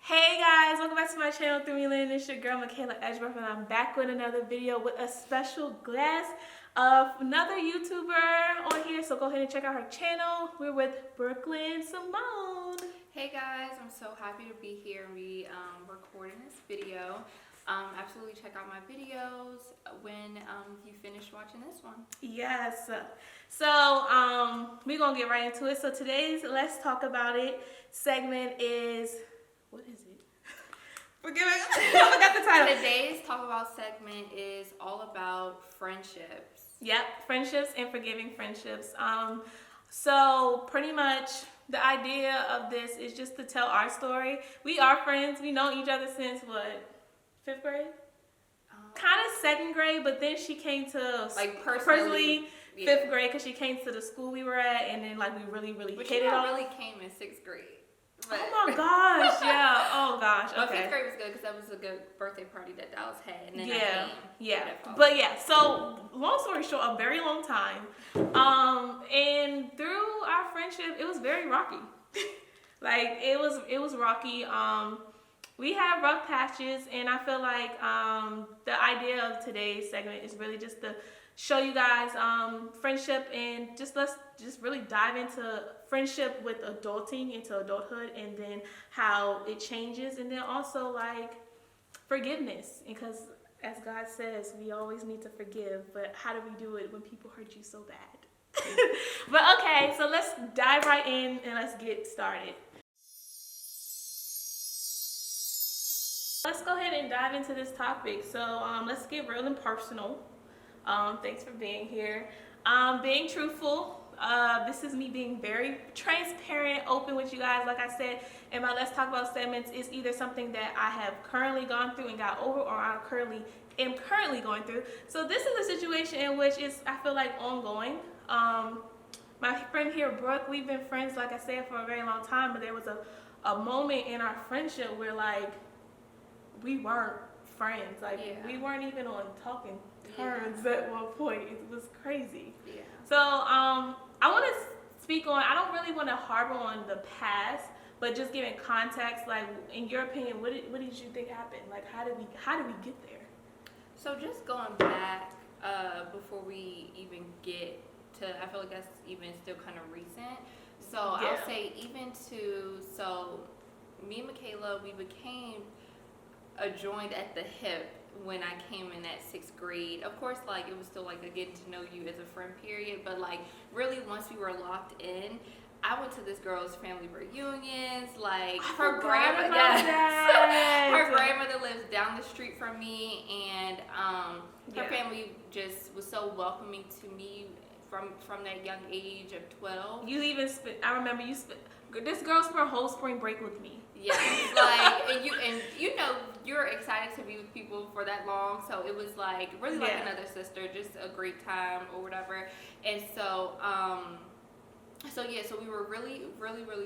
Hey guys, welcome back to my channel, Through Me Lynn. It's your girl, Michaela Edgeworth, and I'm back with another video with a special guest of another YouTuber on here. So go ahead and check out her channel. We're with Brooklyn Simone. Hey guys, I'm so happy to be here and be recording this video. Absolutely check out my videos when you finish watching this one. Yes. So we're gonna get right into it. So today's Let's Talk About It segment is, what is it? Forgive me. I forgot the title. Today's Talk About segment is all about friendships. Yep, friendships and forgiving friendships. So pretty much the idea of this is just to tell our story. We are friends. We know each other since what, 5th grade? Kind of 2nd grade, but then she came to like personally 5th grade because she came to the school we were at, and then like we really hit it off. Really came in 6th grade. But, oh my gosh, yeah. Oh gosh. Okay. But 5th grade was good because that was a good birthday party that Dallas had, and then yeah. But yeah. So long story short, a very long time, and through our friendship, it was very rocky. Like it was rocky. We have rough patches, and I feel like the idea of today's segment is really just to show you guys friendship, and let's really dive into friendship with adulting, into adulthood, and then how it changes, and then also like forgiveness, because as God says, we always need to forgive, but how do we do it when people hurt you so bad? But okay, so let's dive right in and let's get started. Let's go ahead and dive into this topic. So let's get real and personal. Thanks for being here. Being truthful. This is me being very transparent, open with you guys. Like I said in my Let's Talk About segments, it's either something that I have currently gone through and got over, or I am currently going through. So this is a situation in which I feel like ongoing. My friend here, Brooke, we've been friends, like I said, for a very long time, but there was a moment in our friendship where like we weren't friends. Like we weren't even on talking terms at one point. It was crazy. Yeah. So I want to speak on, I don't really want to harbor on the past, but just giving context, like in your opinion, what did you think happened? Like how did we get there? So just going back before we even get to, I feel like that's even still kind of recent. So I'll say so me and Michaela, we became joined at the hip when I came in at 6th grade. Of course, like it was still like a getting to know you as a friend period, but like really once we were locked in, I went to this girl's family reunions. Like her grandmother lives down the street from me, and her family just was so welcoming to me from that young age of 12. You even I remember you this girl spent a whole spring break with me. Yeah, like and you know you're excited to be with people for that long, so it was like really like another sister, just a great time or whatever. And so so we were really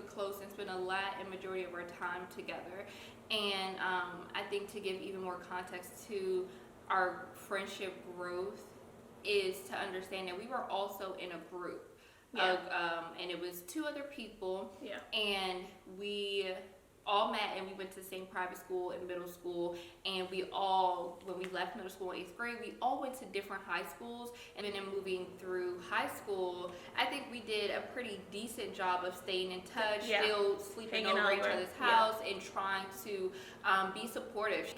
close and spent a majority of our time together. And I think to give even more context to our friendship growth is to understand that we were also in a group. And it was 2 other people, and we all met, and we went to the same private school in middle school, and we all, when we left middle school in 8th grade, we all went to different high schools. And then in moving through high school, I think we did a pretty decent job of staying in touch, still sleeping over each other's house, and trying to be supportive.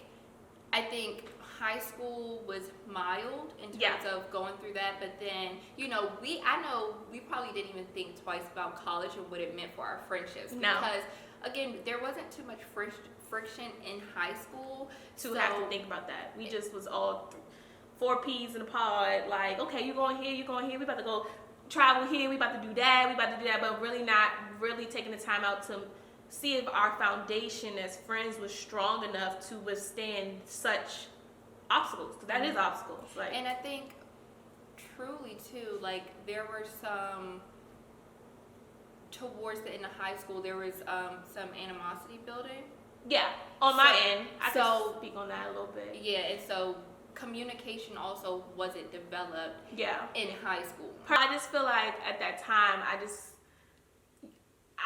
I think high school was mild in terms of going through that, but then I know we probably didn't even think twice about college and what it meant for our friendships, because again there wasn't too much friction in high school to have to think about that. We just was all 4 peas in a pod, like, okay, you're going here, we about to go travel here, we about to do that, but really not really taking the time out to see if our foundation as friends was strong enough to withstand such obstacles, because that is obstacles. Like, and I think truly too, like there were some towards the end of high school, there was some animosity building. Yeah, on my end, I can speak on that a little bit. Yeah, and so communication also wasn't developed. In high school. I just feel like at that time,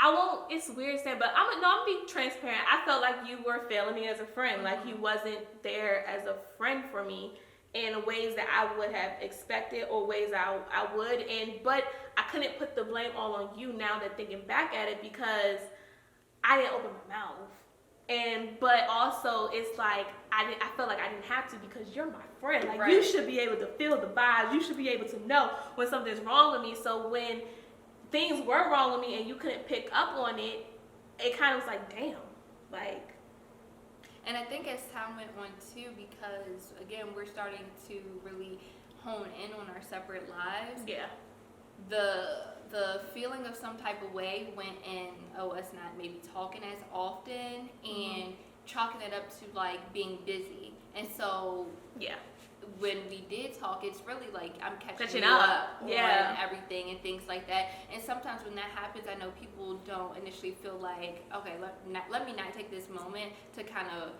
I won't. It's weird saying, but I'm being transparent. I felt like you were failing me as a friend. Like you wasn't there as a friend for me in ways that I would have expected or ways I would. But I couldn't put the blame all on you now that thinking back at it because I didn't open my mouth. But also it's like I felt like I didn't have to because you're my friend. Like you should be able to feel the vibes. You should be able to know when something's wrong with me. So when things were wrong with me and you couldn't pick up on it, it kind of was like, damn, like. And I think as time went on too, because again, we're starting to really hone in on our separate lives. Yeah. The feeling of some type of way went in, us not maybe talking as often and chalking it up to like being busy. And so yeah, when we did talk, it's really like I'm catching you up on everything and things like that. And sometimes when that happens, I know people don't initially feel like, okay, let me not take this moment to kind of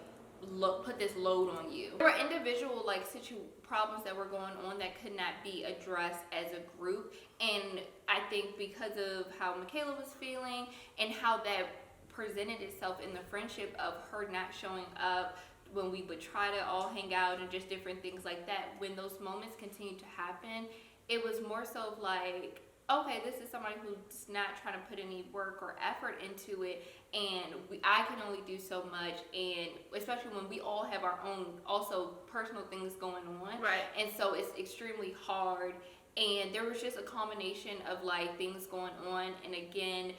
put this load on you. There were individual like problems that were going on that could not be addressed as a group, and I think because of how Michaela was feeling and how that presented itself in the friendship of her not showing up when we would try to all hang out and just different things like that, when those moments continued to happen, it was more so of like, okay, this is somebody who's not trying to put any work or effort into it, and I can only do so much, and especially when we all have our own also personal things going on, right? And so it's extremely hard. And there was just a combination of like things going on, and again,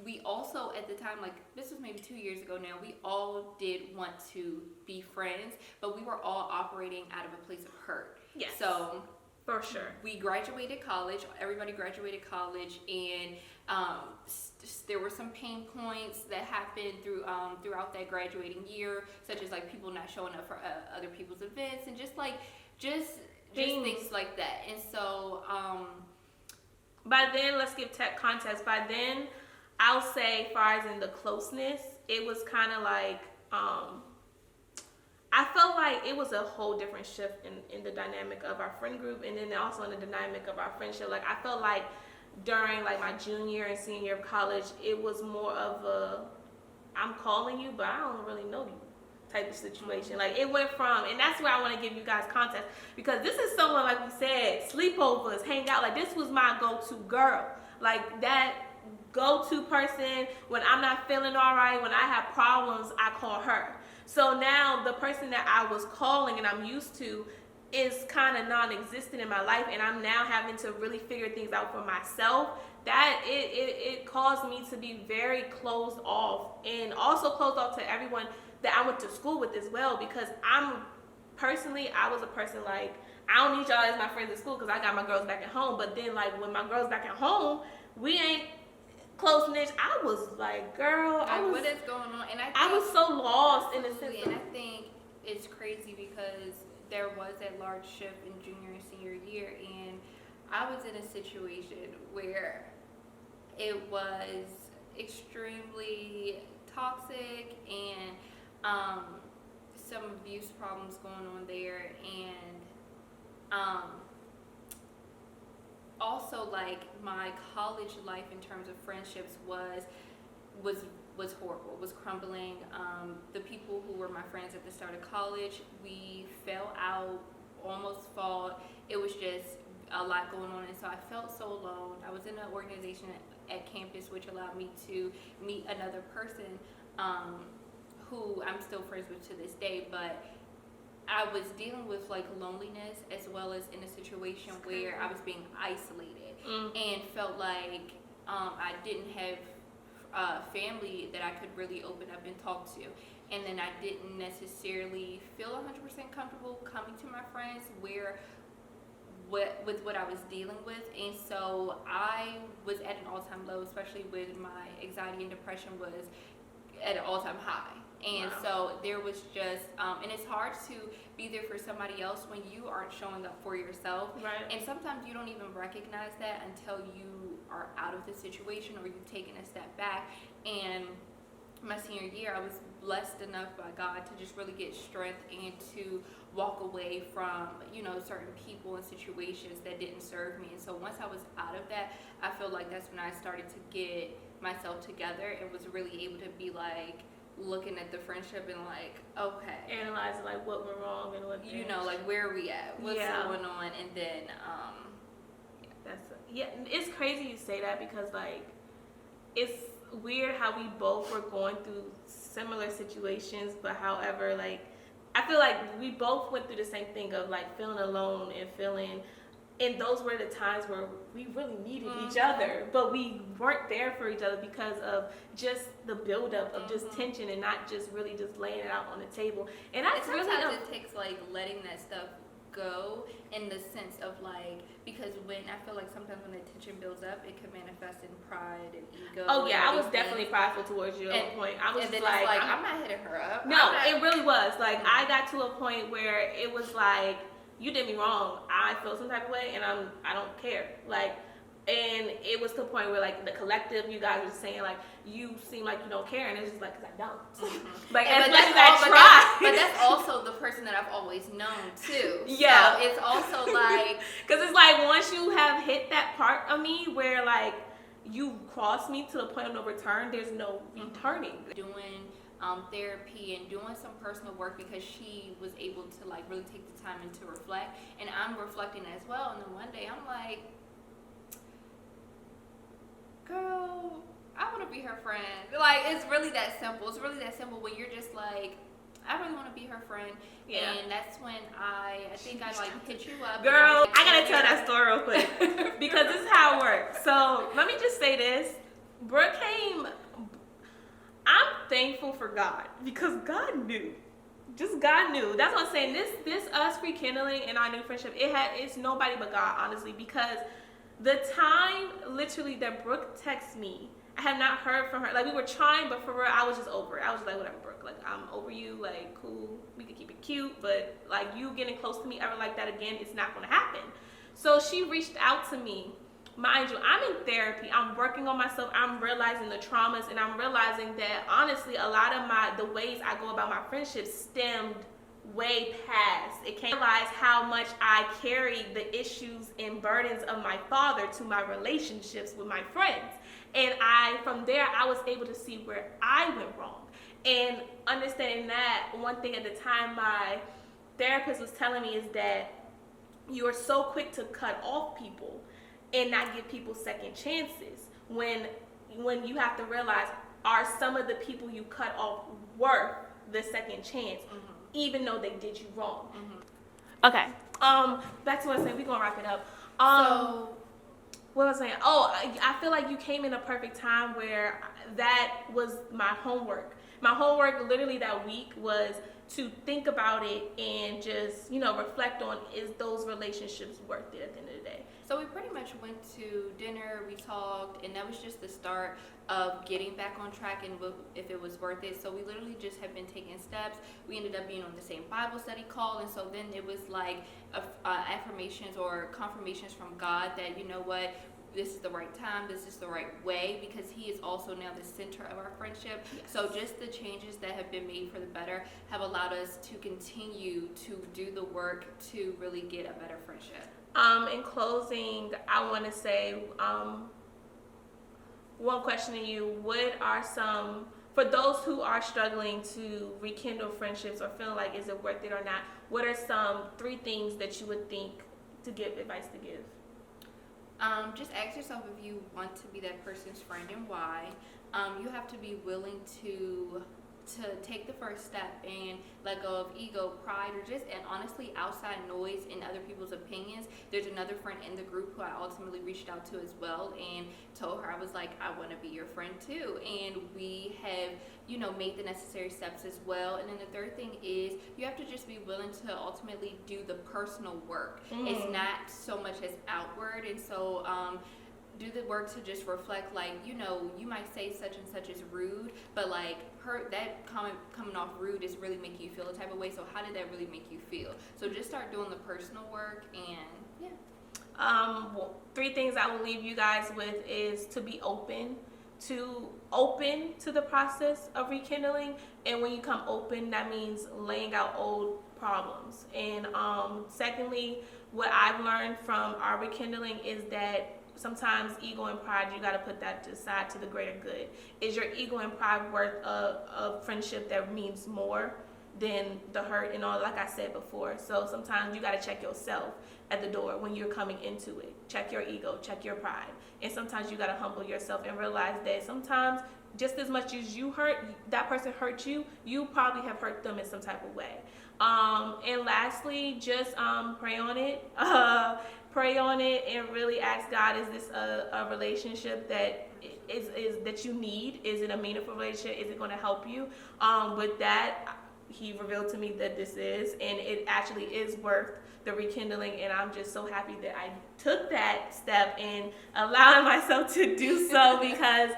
we also at the time, like this was maybe 2 years ago now, we all did want to be friends, but we were all operating out of a place of hurt. Yes. So for sure. We graduated college. Everybody graduated college, and there were some pain points that happened throughout that graduating year, such as like people not showing up for other people's events, and just things like that. And so by then, let's give tech context. By then, I'll say, as far as in the closeness, it was kind of like. I felt like it was a whole different shift in the dynamic of our friend group, and then also in the dynamic of our friendship. Like I felt like during like my junior and senior year of college, it was more of a I'm calling you, but I don't really know you type of situation. Like it went from, and that's where I want to give you guys context, because this is someone, like we said, sleepovers, hang out. Like this was my go-to girl. Like that go-to person when I'm not feeling all right, when I have problems, I call her. So now the person that I was calling and I'm used to is kind of non-existent in my life, and I'm now having to really figure things out for myself. That it caused me to be very closed off, and also closed off to everyone that I went to school with as well, because I was a person like, I don't need y'all as my friends at school because I got my girls back at home. But then like when my girls back at home, we ain't close knit. I was like, girl, what is going on? And I was so lost in a sense. And I think it's crazy because there was that large shift in junior and senior year, and I was in a situation where it was extremely toxic, and some abuse problems going on there, and also like my college life in terms of friendships was horrible, was crumbling. The people who were my friends at the start of college, we fell out, almost fought. It was just a lot going on, and so I felt so alone. I was in an organization at campus which allowed me to meet another person who I'm still friends with to this day, but I was dealing with like loneliness, as well as in a situation where I was being isolated and felt like I didn't have family that I could really open up and talk to. And then I didn't necessarily feel 100% comfortable coming to my friends with what I was dealing with. And so I was at an all-time low, especially with my anxiety and depression was at an all-time high. And so there was just, and it's hard to be there for somebody else when you aren't showing up for yourself. Right. And sometimes you don't even recognize that until you are out of the situation or you've taken a step back. And my senior year, I was blessed enough by God to just really get strength and to walk away from, certain people and situations that didn't serve me. And so once I was out of that, I feel like that's when I started to get myself together and was really able to be like looking at the friendship and like, okay, Analyzing like what went wrong and what you know, like where are we at, what's going on, and then it's crazy you say that, because like it's weird how we both were going through similar situations, but however, like I feel like we both went through the same thing of like feeling alone and feeling, and those were the times where we really needed each other, but we weren't there for each other because of just the buildup of just tension and not just really just laying it out on the table. And that's sometimes really it takes like letting that stuff go, in the sense of like, because when I feel like sometimes when the tension builds up, it can manifest in pride and ego. Oh yeah, I was definitely prideful towards you at one point. I was and just then like, I'm not hitting her up. No, it really was. Like I got to a point where it was like, you did me wrong. I feel some type of way, and I don't care. Like, and it was to the point where like the collective, you guys were just saying like, you seem like you don't care, and it's just like, cause I don't. Like as much as I try. But that's also the person that I've always known too. Yeah. So it's also like, cause it's like once you have hit that part of me where like you cross me to the point of no return, there's no returning. Doing therapy and doing some personal work, because she was able to like really take the time and to reflect, and I'm reflecting as well. And then one day I'm like, girl, I want to be her friend. Like, it's really that simple. It's really that simple when you're just like, I really want to be her friend. Yeah. And that's when I think I like hit you up. Girl, I gotta tell that story real quick because this is how it works. So let me just say this. Brooke came, I'm thankful for God, because God knew. Just God knew. That's what I'm saying. This us rekindling and our new friendship, it's nobody but God, honestly, because the time literally that Brooke texted me, I had not heard from her. Like, we were trying, but for real, I was just over it. I was just like, whatever, Brooke. Like, I'm over you. Like, cool. We can keep it cute, but like you getting close to me ever like that again, it's not going to happen. So she reached out to me. Mind you, I'm in therapy. I'm working on myself. I'm realizing the traumas, and I'm realizing that honestly, a lot of the ways I go about my friendships stemmed way past. It can't realize how much I carried the issues and burdens of my father to my relationships with my friends. And from there, I was able to see where I went wrong. And understanding that, one thing at the time my therapist was telling me is that you are so quick to cut off people and not give people second chances, when you have to realize, are some of the people you cut off worth the second chance, even though they did you wrong. Okay. Back to what I was saying. We're gonna wrap it up. What was I saying? Oh, I feel like you came in a perfect time where that was my homework. My homework literally that week was to think about it and just, reflect on, is those relationships worth it at the end of the day? So we pretty much went to dinner, we talked, and that was just the start of getting back on track and if it was worth it. So we literally just have been taking steps. We ended up being on the same Bible study call, and so then it was like affirmations or confirmations from God that, you know what, this is the right time, this is the right way, because he is also now the center of our friendship. Yes. So just the changes that have been made for the better have allowed us to continue to do the work to really get a better friendship. In closing, I want to say one question to you. What are some, for those who are struggling to rekindle friendships or feeling like, is it worth it or not, what are some 3 things that you would think to give advice to give? Just ask yourself if you want to be that person's friend and why. You have to be willing to take the first step and let go of ego, pride, or just, and honestly, outside noise and other people's opinions. There's another friend in the group who I ultimately reached out to as well and told her, I was like, I want to be your friend too. And we have, made the necessary steps as well. And then the third thing is you have to just be willing to ultimately do the personal work. It's not so much as outward. And so, do the work to just reflect, like, you might say such and such is rude, but like that comment coming off rude is really making you feel a type of way. So how did that really make you feel? So just start doing the personal work, and yeah. 3 things I will leave you guys with is to be open to the process of rekindling. And when you come open, that means laying out old problems. And secondly, what I've learned from our rekindling is that sometimes ego and pride, you got to put that aside to the greater good. Is your ego and pride worth a friendship that means more than the hurt and all, like I said before? So sometimes you got to check yourself at the door when you're coming into it. Check your ego, check your pride. And sometimes you got to humble yourself and realize that sometimes just as much as you hurt, that person hurt you, you probably have hurt them in some type of way. And lastly, just pray on it. Pray on it and really ask God, is this a relationship that is that you need? Is it a meaningful relationship? Is it going to help you? With that, he revealed to me that this is, and it actually is worth the rekindling, and I'm just so happy that I took that step and allowing myself to do so because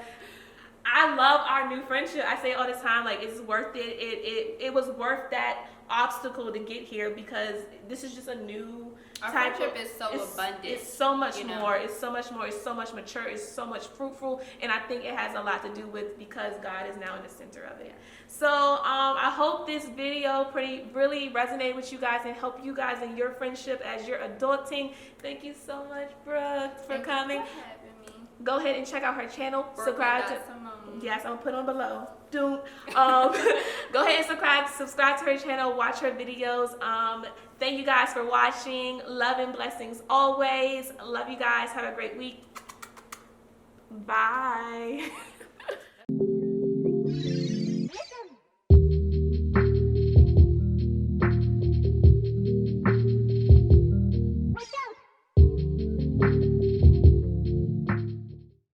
I love our new friendship. I say all the time, like, it's worth it. It was worth that obstacle to get here because this is just a new our type friendship of, is so abundant. It's so much you know? more. It's so much more. It's so much mature. It's so much fruitful, and I think it has a lot to do with because God is now in the center of it. So I hope this video really resonated with you guys and help you guys in your friendship as you're adulting. Thank you so much, Brooke, for coming. Thank you for having me. Go ahead and check out her channel. Brooklyn Subscribe to. Simone. Yes, I'm gonna put on below. Go ahead and subscribe to her channel. Watch her videos. Thank you guys for watching. Love and blessings always. Love you guys. Have a great week. Bye.